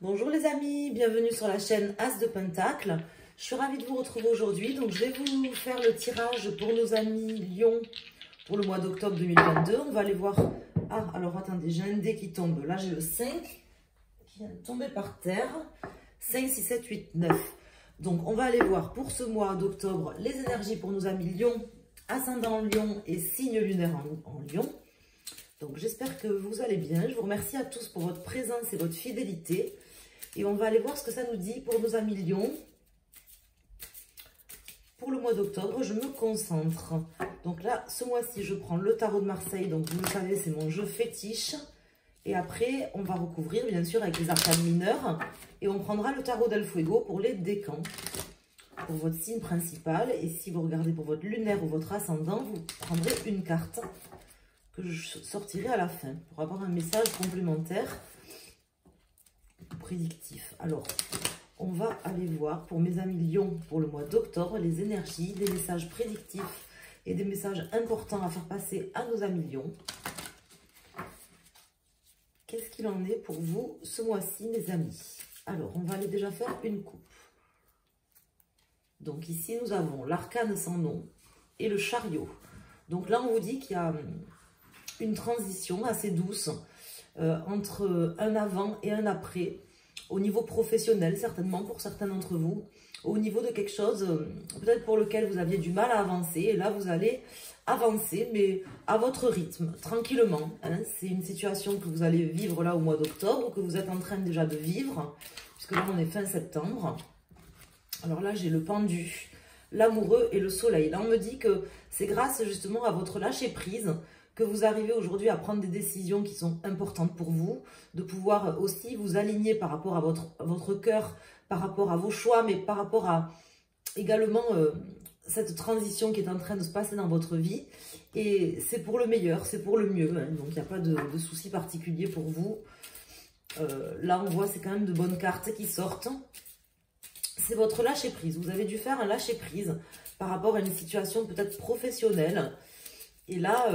Bonjour les amis, bienvenue sur la chaîne As de Pentacle. Je suis ravie de vous retrouver aujourd'hui. Donc je vais vous faire le tirage pour nos amis Lion pour le mois d'octobre 2022. On va aller voir. Ah, alors attendez, j'ai un dé qui tombe. Là j'ai le 5 qui vient de tomber par terre. 5, 6, 7, 8, 9. Donc on va aller voir pour ce mois d'octobre les énergies pour nos amis Lion, ascendant Lion et signe lunaire en Lion. Donc j'espère que vous allez bien. Je vous remercie à tous pour votre présence et votre fidélité. Et on va aller voir ce que ça nous dit pour nos amis Lion. Pour le mois d'octobre, je me concentre. Donc là, ce mois-ci, je prends le tarot de Marseille. Donc vous le savez, c'est mon jeu fétiche. Et après, on va recouvrir, bien sûr, avec les arcanes mineurs. Et on prendra le tarot d'El Fuego pour les décans. Pour votre signe principal. Et si vous regardez pour votre lunaire ou votre ascendant, vous prendrez une carte que je sortirai à la fin pour avoir un message complémentaire prédictif. Alors, on va aller voir pour mes amis Lion pour le mois d'octobre les énergies, des messages prédictifs et des messages importants à faire passer à nos amis Lion. Qu'est-ce qu'il en est pour vous ce mois-ci, mes amis? Alors, on va aller déjà faire une coupe. Donc ici, nous avons l'arcane sans nom et le chariot. Donc là, on vous dit qu'il y a une transition assez douce entre un avant et un après, au niveau professionnel, certainement pour certains d'entre vous, au niveau de quelque chose peut-être pour lequel vous aviez du mal à avancer, et là vous allez avancer, mais à votre rythme, tranquillement. Hein. C'est une situation que vous allez vivre là au mois d'octobre, que vous êtes en train déjà de vivre, puisque là on est fin septembre. Alors là j'ai le pendu, l'amoureux et le soleil. Là on me dit que c'est grâce justement à votre lâcher prise que vous arrivez aujourd'hui à prendre des décisions qui sont importantes pour vous, de pouvoir aussi vous aligner par rapport à votre cœur, par rapport à vos choix, mais par rapport à également cette transition qui est en train de se passer dans votre vie. Et c'est pour le meilleur, c'est pour le mieux, hein, donc il n'y a pas de souci particulier pour vous. Là on voit c'est quand même de bonnes cartes qui sortent. C'est votre lâcher prise, vous avez dû faire un lâcher prise par rapport à une situation peut-être professionnelle. Et là,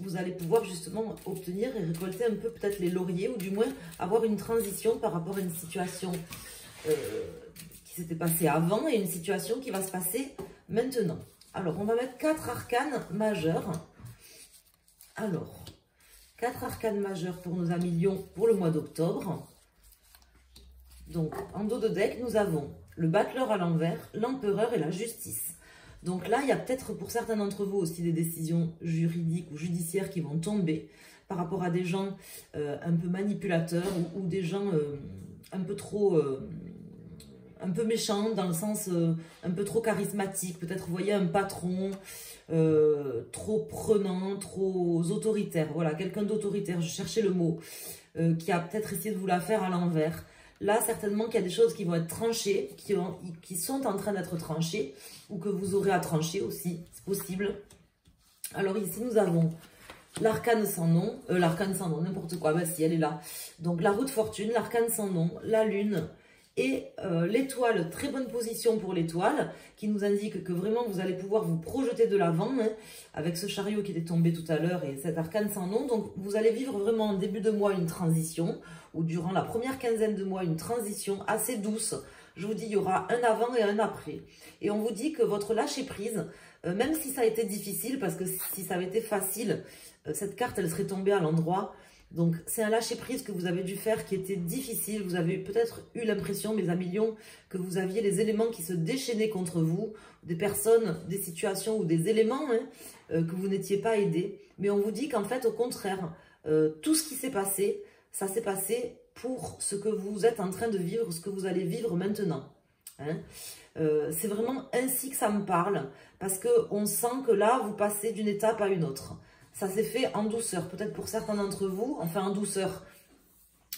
vous allez pouvoir justement obtenir et récolter un peu peut-être les lauriers, ou du moins avoir une transition par rapport à une situation qui s'était passée avant et une situation qui va se passer maintenant. Alors, on va mettre 4 arcanes majeurs. Alors, 4 arcanes majeurs pour nos amis Lion pour le mois d'octobre. Donc, en dos de deck, nous avons le battleur à l'envers, l'empereur et la justice. Donc là, il y a peut-être pour certains d'entre vous aussi des décisions juridiques ou judiciaires qui vont tomber par rapport à des gens un peu manipulateurs ou des gens un peu trop, un peu méchants dans le sens un peu trop charismatique. Peut-être vous voyez un patron trop prenant, trop autoritaire. Voilà, quelqu'un d'autoritaire, je cherchais le mot, qui a peut-être essayé de vous la faire à l'envers. Là, certainement qu'il y a des choses qui vont être tranchées, qui sont en train d'être tranchées, ou que vous aurez à trancher aussi, c'est possible. Alors ici, nous avons l'arcane sans nom, n'importe quoi, bah si, elle est là. Donc la roue de fortune, l'arcane sans nom, la lune et l'étoile, très bonne position pour l'étoile, qui nous indique que vraiment vous allez pouvoir vous projeter de l'avant, hein, avec ce chariot qui était tombé tout à l'heure et cet arcane sans nom. Donc vous allez vivre vraiment en début de mois une transition, ou durant la première quinzaine de mois une transition assez douce. Je vous dis, il y aura un avant et un après. Et on vous dit que votre lâcher prise, même si ça a été difficile, parce que si ça avait été facile, cette carte elle serait tombée à l'endroit. Donc, c'est un lâcher-prise que vous avez dû faire qui était difficile. Vous avez peut-être eu l'impression, mes amis Lion, que vous aviez les éléments qui se déchaînaient contre vous, des personnes, des situations ou des éléments que vous n'étiez pas aidés. Mais on vous dit qu'en fait, au contraire, tout ce qui s'est passé, ça s'est passé pour ce que vous êtes en train de vivre, ce que vous allez vivre maintenant. Hein. C'est vraiment ainsi que ça me parle, parce qu'on sent que là, vous passez d'une étape à une autre. Ça s'est fait en douceur, peut-être pour certains d'entre vous, enfin en douceur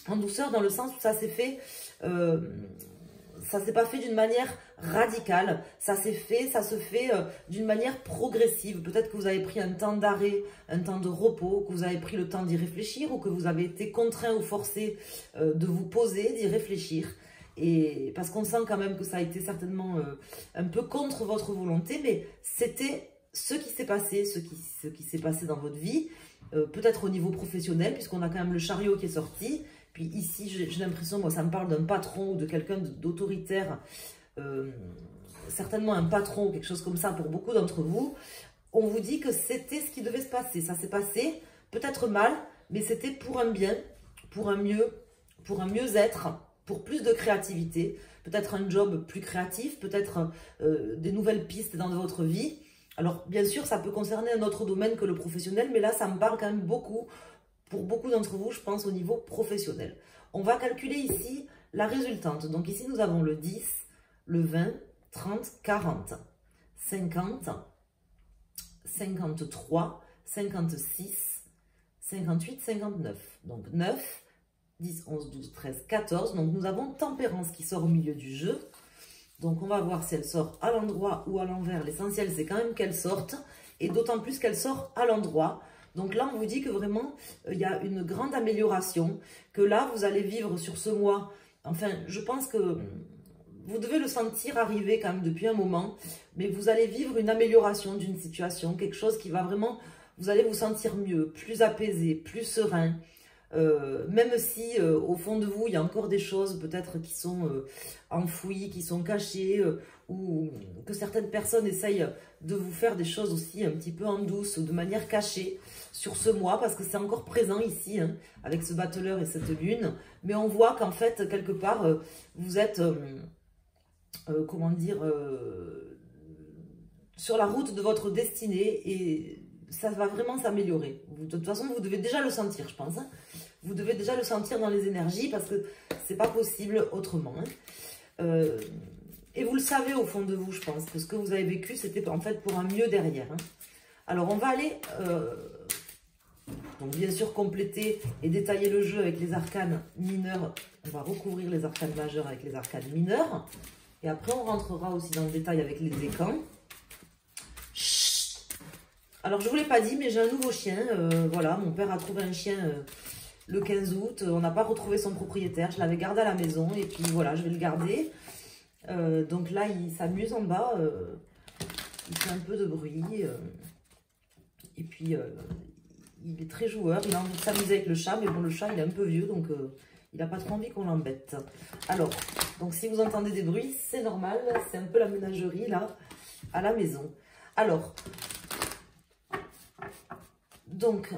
dans le sens où ça s'est fait, ça s'est pas fait d'une manière radicale, ça se fait d'une manière progressive. Peut-être que vous avez pris un temps d'arrêt, un temps de repos, que vous avez pris le temps d'y réfléchir, ou que vous avez été contraint ou forcé de vous poser, d'y réfléchir. Et parce qu'on sent quand même que ça a été certainement un peu contre votre volonté, mais c'était ce qui s'est passé, ce qui s'est passé dans votre vie, peut-être au niveau professionnel, puisqu'on a quand même le chariot qui est sorti, Puis ici, j'ai l'impression, moi, ça me parle d'un patron ou de quelqu'un d'autoritaire, certainement un patron ou quelque chose comme ça pour beaucoup d'entre vous. On vous dit que c'était ce qui devait se passer. Ça s'est passé, peut-être mal, mais c'était pour un bien, pour un mieux-être, pour plus de créativité, peut-être un job plus créatif, peut-être des nouvelles pistes dans votre vie. Alors, bien sûr, ça peut concerner un autre domaine que le professionnel, mais là, ça me parle quand même beaucoup, pour beaucoup d'entre vous, je pense, au niveau professionnel. On va calculer ici la résultante. Donc ici, nous avons le 10, le 20, 30, 40, 50, 53, 56, 58, 59. Donc 9, 10, 11, 12, 13, 14. Donc nous avons Tempérance qui sort au milieu du jeu. Donc on va voir si elle sort à l'endroit ou à l'envers. L'essentiel, c'est quand même qu'elle sorte. Et d'autant plus qu'elle sort à l'endroit. Donc là, on vous dit que vraiment, il y a une grande amélioration. Que là, vous allez vivre sur ce mois. Enfin, je pense que vous devez le sentir arriver quand même depuis un moment. Mais vous allez vivre une amélioration d'une situation. Quelque chose qui va vraiment... Vous allez vous sentir mieux, plus apaisé, plus serein. Même si au fond de vous, il y a encore des choses peut-être qui sont enfouies, qui sont cachées, ou que certaines personnes essayent de vous faire des choses aussi un petit peu en douce, ou de manière cachée sur ce mois, parce que c'est encore présent ici, hein, avec ce battleur et cette lune. Mais on voit qu'en fait, quelque part, vous êtes, comment dire, sur la route de votre destinée, et ça va vraiment s'améliorer. De toute façon, vous devez déjà le sentir, je pense. Hein. Vous devez déjà le sentir dans les énergies parce que c'est pas possible autrement. Hein. Et vous le savez au fond de vous, je pense, que ce que vous avez vécu, c'était en fait pour un mieux derrière. Hein. Alors, on va aller, donc bien sûr, compléter et détailler le jeu avec les arcanes mineurs. On va recouvrir les arcanes majeurs avec les arcanes mineurs. Et après, on rentrera aussi dans le détail avec les décans. Alors, je ne vous l'ai pas dit, mais j'ai un nouveau chien. Voilà, mon père a trouvé un chien le 15 août. On n'a pas retrouvé son propriétaire. Je l'avais gardé à la maison. Et puis, voilà, je vais le garder. Donc là, il s'amuse en bas. Il fait un peu de bruit. Et puis, il est très joueur. Il a envie de s'amuser avec le chat. Mais bon, le chat, il est un peu vieux. Donc, il n'a pas trop envie qu'on l'embête. Alors, donc si vous entendez des bruits, c'est normal. C'est un peu la ménagerie, là, à la maison. Alors... Donc,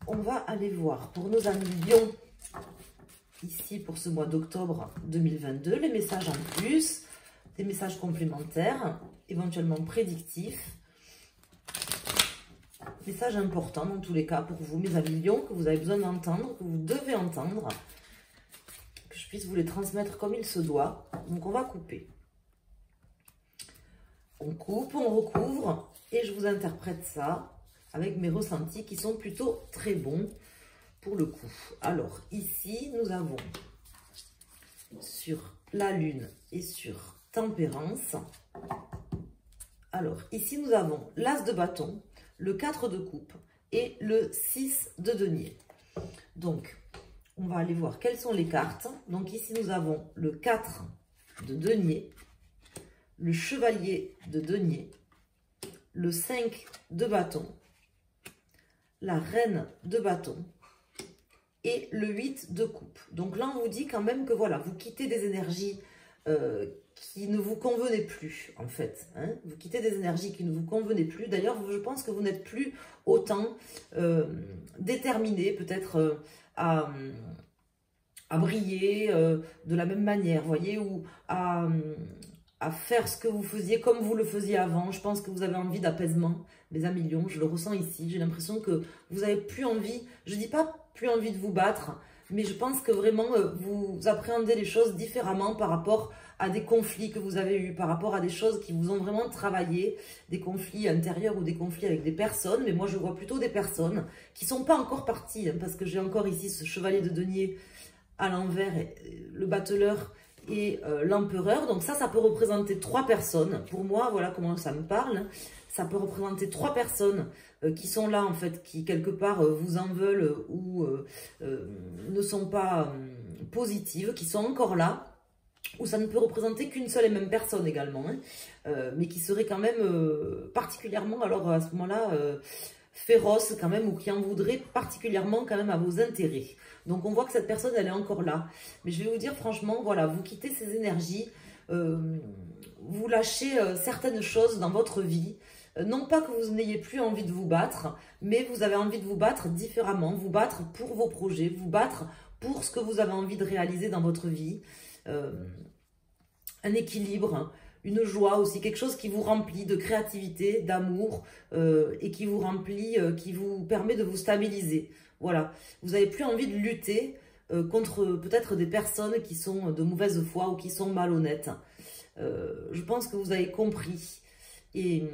on va aller voir pour nos amis Lion, ici pour ce mois d'octobre 2022, les messages en plus, des messages complémentaires, éventuellement prédictifs, messages importants dans tous les cas pour vous, mes amis Lion, que vous avez besoin d'entendre, que vous devez entendre, que je puisse vous les transmettre comme il se doit. Donc, on va couper. On coupe, on recouvre et je vous interprète ça avec mes ressentis qui sont plutôt très bons pour le coup. Alors, ici, nous avons sur la lune et sur Tempérance. Alors, ici, nous avons l'As de bâton, le 4 de coupe et le 6 de denier. Donc, on va aller voir quelles sont les cartes. Donc, ici, nous avons le 4 de denier, le chevalier de denier, le 5 de bâton, la reine de bâton et le 8 de coupe. Donc là, on vous dit quand même que voilà, vous quittez des énergies qui ne vous convenaient plus, en fait. Hein. Vous quittez des énergies qui ne vous convenaient plus. D'ailleurs, je pense que vous n'êtes plus autant déterminé, peut-être, à briller de la même manière, voyez, ou à faire ce que vous faisiez comme vous le faisiez avant. Je pense que vous avez envie d'apaisement, mes amis Lions, je le ressens ici. J'ai l'impression que vous n'avez plus envie, je ne dis pas plus envie de vous battre, mais je pense que vraiment vous appréhendez les choses différemment par rapport à des conflits que vous avez eus, par rapport à des choses qui vous ont vraiment travaillé, des conflits intérieurs ou des conflits avec des personnes. Mais moi, je vois plutôt des personnes qui ne sont pas encore parties, hein, parce que j'ai encore ici ce chevalier de denier à l'envers, le battleur et l'empereur. Donc ça peut représenter 3 personnes. Pour moi, voilà comment ça me parle. Ça peut représenter 3 personnes qui sont là, en fait, qui quelque part vous en veulent ou ne sont pas positives, qui sont encore là. Ou ça ne peut représenter qu'une seule et même personne également, hein, mais qui serait quand même particulièrement, alors à ce moment-là, féroce quand même, ou qui en voudrait particulièrement quand même à vos intérêts. Donc on voit que cette personne, elle est encore là. Mais je vais vous dire franchement, voilà, vous quittez ces énergies, vous lâchez certaines choses dans votre vie. Non pas que vous n'ayez plus envie de vous battre, mais vous avez envie de vous battre différemment, vous battre pour vos projets, vous battre pour ce que vous avez envie de réaliser dans votre vie. Un équilibre, une joie aussi, quelque chose qui vous remplit de créativité, d'amour et qui vous remplit, qui vous permet de vous stabiliser. Voilà, vous n'avez plus envie de lutter contre peut-être des personnes qui sont de mauvaise foi ou qui sont malhonnêtes. Je pense que vous avez compris et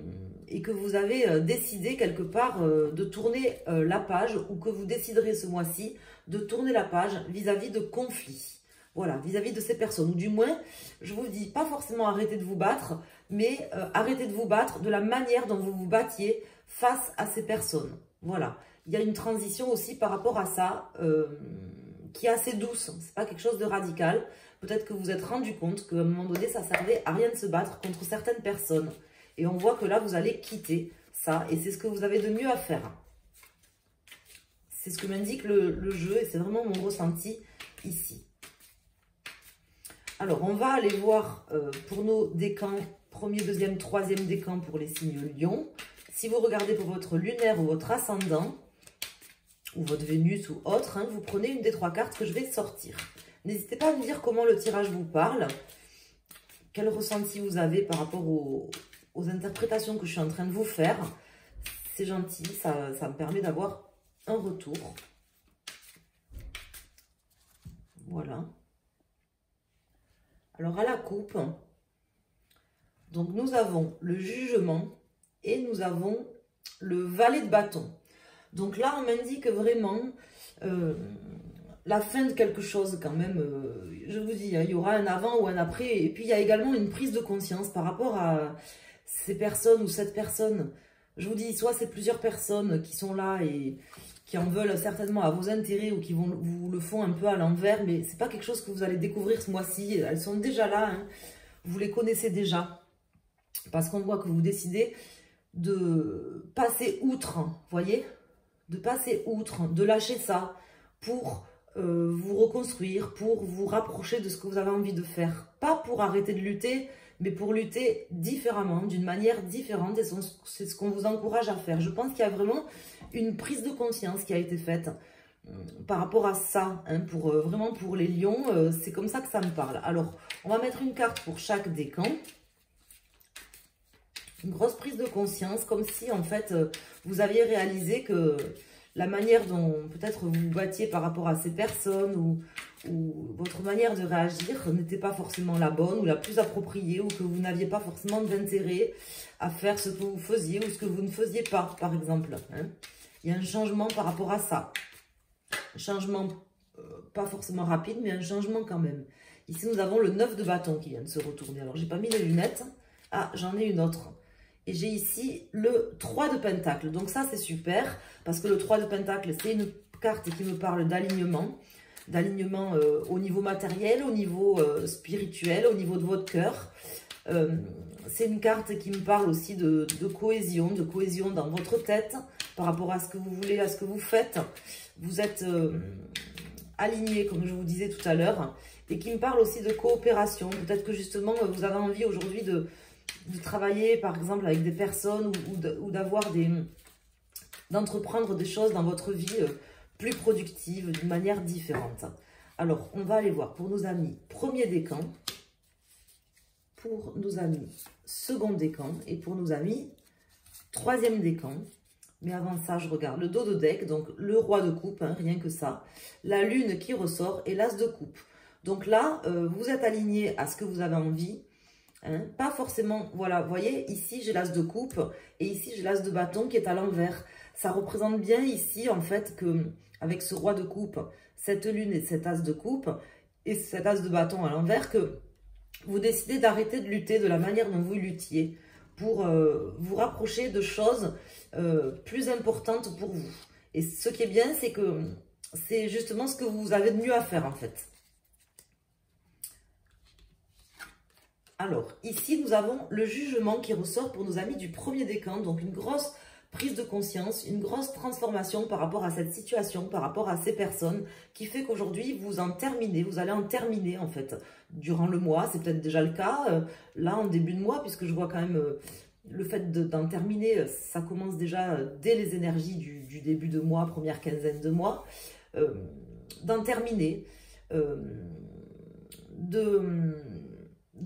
que vous avez décidé quelque part de tourner la page, ou que vous déciderez ce mois-ci de tourner la page vis-à-vis de conflits. Voilà, vis-à-vis de ces personnes. Ou du moins, je vous dis, pas forcément arrêter de vous battre, mais arrêter de vous battre de la manière dont vous vous battiez face à ces personnes. Voilà. Il y a une transition aussi par rapport à ça qui est assez douce. C'est pas quelque chose de radical. Peut-être que vous vous êtes rendu compte qu'à un moment donné, ça servait à rien de se battre contre certaines personnes. Et on voit que là, vous allez quitter ça. Et c'est ce que vous avez de mieux à faire. C'est ce que m'indique le jeu. Et c'est vraiment mon ressenti ici. Alors, on va aller voir pour nos décans, premier, deuxième, troisième décan pour les signes Lion. Si vous regardez pour votre lunaire ou votre ascendant, ou votre Vénus ou autre, hein, vous prenez une des trois cartes que je vais sortir. N'hésitez pas à me dire comment le tirage vous parle, quel ressenti vous avez par rapport aux interprétations que je suis en train de vous faire. C'est gentil, ça me permet d'avoir un retour. Voilà. Alors à la coupe, donc nous avons le jugement et nous avons le valet de bâton. Donc là, on m'indique vraiment la fin de quelque chose quand même. Je vous dis, hein, il y aura un avant ou un après. Et puis, il y a également une prise de conscience par rapport à ces personnes ou cette personne. Je vous dis, soit c'est plusieurs personnes qui sont là et qui en veulent certainement à vos intérêts ou qui vous le font un peu à l'envers. Mais c'est pas quelque chose que vous allez découvrir ce mois-ci. Elles sont déjà là. Hein. Vous les connaissez déjà. Parce qu'on voit que vous décidez de passer outre. Vous voyez ? De passer outre, de lâcher ça pour vous reconstruire, pour vous rapprocher de ce que vous avez envie de faire. Pas pour arrêter de lutter, mais pour lutter différemment, d'une manière différente. Et c'est ce qu'on vous encourage à faire. Je pense qu'il y a vraiment une prise de conscience qui a été faite par rapport à ça. Hein, vraiment pour les lions, c'est comme ça que ça me parle. Alors, on va mettre une carte pour chaque décan. Une grosse prise de conscience, comme si en fait vous aviez réalisé que la manière dont peut-être vous vous battiez par rapport à ces personnes ou votre manière de réagir n'était pas forcément la bonne ou la plus appropriée, ou que vous n'aviez pas forcément d'intérêt à faire ce que vous faisiez ou ce que vous ne faisiez pas, par exemple. Hein. Il y a un changement par rapport à ça. Un changement pas forcément rapide, mais un changement quand même. Ici, nous avons le 9 de bâton qui vient de se retourner. Alors, j'ai pas mis les lunettes. Ah, j'en ai une autre. Et j'ai ici le 3 de pentacle. Donc ça, c'est super. Parce que le 3 de pentacle, c'est une carte qui me parle d'alignement. D'alignement au niveau matériel, au niveau spirituel, au niveau de votre cœur. C'est une carte qui me parle aussi de cohésion dans votre tête. Par rapport à ce que vous voulez, à ce que vous faites. Vous êtes aligné, comme je vous disais tout à l'heure. Et qui me parle aussi de coopération. Peut-être que justement, vous avez envie aujourd'hui de travailler par exemple avec des personnes ou d'entreprendre des choses dans votre vie plus productives, d'une manière différente. Alors, on va aller voir pour nos amis premier décan, pour nos amis second décan et pour nos amis troisième décan. Mais avant ça, je regarde le dos de deck, donc le roi de coupe, hein, rien que ça. La lune qui ressort et l'as de coupe. Donc là, vous êtes aligné à ce que vous avez envie. Hein, pas forcément, voilà, vous voyez, ici j'ai l'as de coupe et ici j'ai l'as de bâton qui est à l'envers. Ça représente bien ici, en fait, que avec ce roi de coupe, cette lune et cet as de coupe et cet as de bâton à l'envers, que vous décidez d'arrêter de lutter de la manière dont vous luttiez pour vous rapprocher de choses plus importantes pour vous. Et ce qui est bien, c'est que c'est justement ce que vous avez de mieux à faire, en fait. Alors, ici, nous avons le jugement qui ressort pour nos amis du premier décan. Donc, une grosse prise de conscience, une grosse transformation par rapport à cette situation, par rapport à ces personnes, qui fait qu'aujourd'hui, vous allez en terminer en fait, durant le mois. C'est peut-être déjà le cas, là en début de mois, puisque je vois quand même le fait d'en terminer, ça commence déjà dès les énergies du début de mois, première quinzaine de mois, d'en terminer, de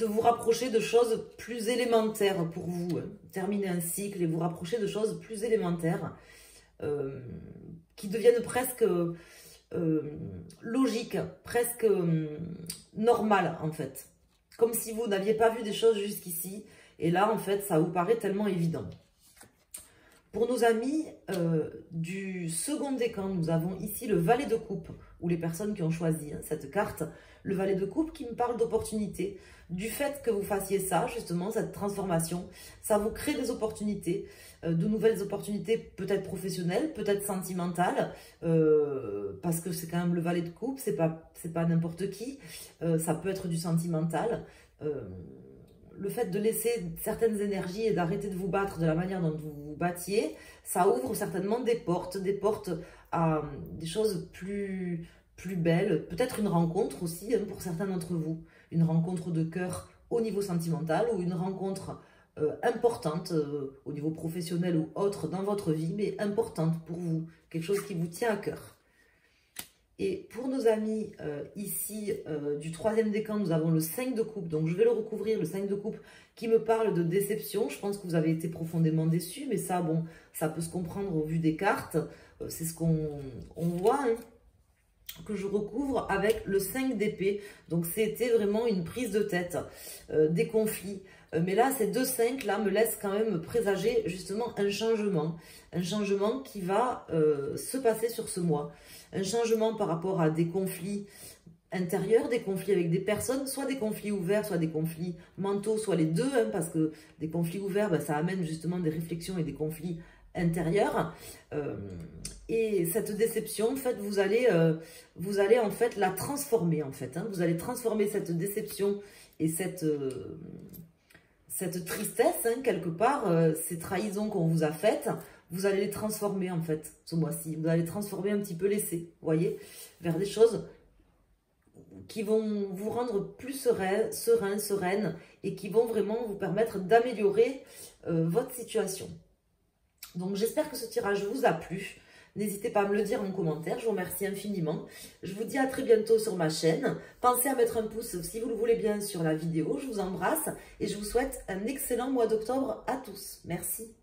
vous rapprocher de choses plus élémentaires pour vous, hein. Terminer un cycle et vous rapprocher de choses plus élémentaires qui deviennent presque logiques, presque normales en fait. Comme si vous n'aviez pas vu des choses jusqu'ici et là en fait ça vous paraît tellement évident. Pour nos amis du second décan, nous avons ici le valet de coupe, ou les personnes qui ont choisi cette carte, le valet de coupe qui me parle d'opportunités. Du fait que vous fassiez ça, justement, cette transformation, ça vous crée des opportunités, de nouvelles opportunités peut-être professionnelles, peut-être sentimentales, parce que c'est quand même le valet de coupe, c'est pas n'importe qui, ça peut être du sentimental. Le fait de laisser certaines énergies et d'arrêter de vous battre de la manière dont vous vous battiez, ça ouvre certainement des portes à des choses plus belles. Peut-être une rencontre aussi pour certains d'entre vous. Une rencontre de cœur au niveau sentimental ou une rencontre importante au niveau professionnel ou autre dans votre vie, mais importante pour vous. Quelque chose qui vous tient à cœur. Et pour nos amis ici du troisième décan, nous avons le 5 de coupe. Donc je vais le recouvrir, le 5 de coupe qui me parle de déception. Je pense que vous avez été profondément déçus, mais ça, bon, ça peut se comprendre au vu des cartes. C'est ce qu'on voit, hein, que je recouvre avec le 5 d'épée. Donc c'était vraiment une prise de tête, des conflits. Mais là, ces deux 5 là me laissent quand même présager justement un changement qui va se passer sur ce mois. Un changement par rapport à des conflits intérieurs, des conflits avec des personnes, soit des conflits ouverts, soit des conflits mentaux, soit les deux, hein, parce que des conflits ouverts, ben, ça amène justement des réflexions et des conflits intérieurs. Et cette déception, en fait, vous allez en fait la transformer, en fait. Hein. Vous allez transformer cette déception et cette tristesse, hein, quelque part, ces trahisons qu'on vous a faites, vous allez les transformer en fait ce mois-ci. Vous allez transformer un petit peu l'essai, vous voyez, vers des choses qui vont vous rendre plus sereine et qui vont vraiment vous permettre d'améliorer votre situation. Donc j'espère que ce tirage vous a plu. N'hésitez pas à me le dire en commentaire, je vous remercie infiniment. Je vous dis à très bientôt sur ma chaîne. Pensez à mettre un pouce si vous le voulez bien sur la vidéo. Je vous embrasse et je vous souhaite un excellent mois d'octobre à tous. Merci.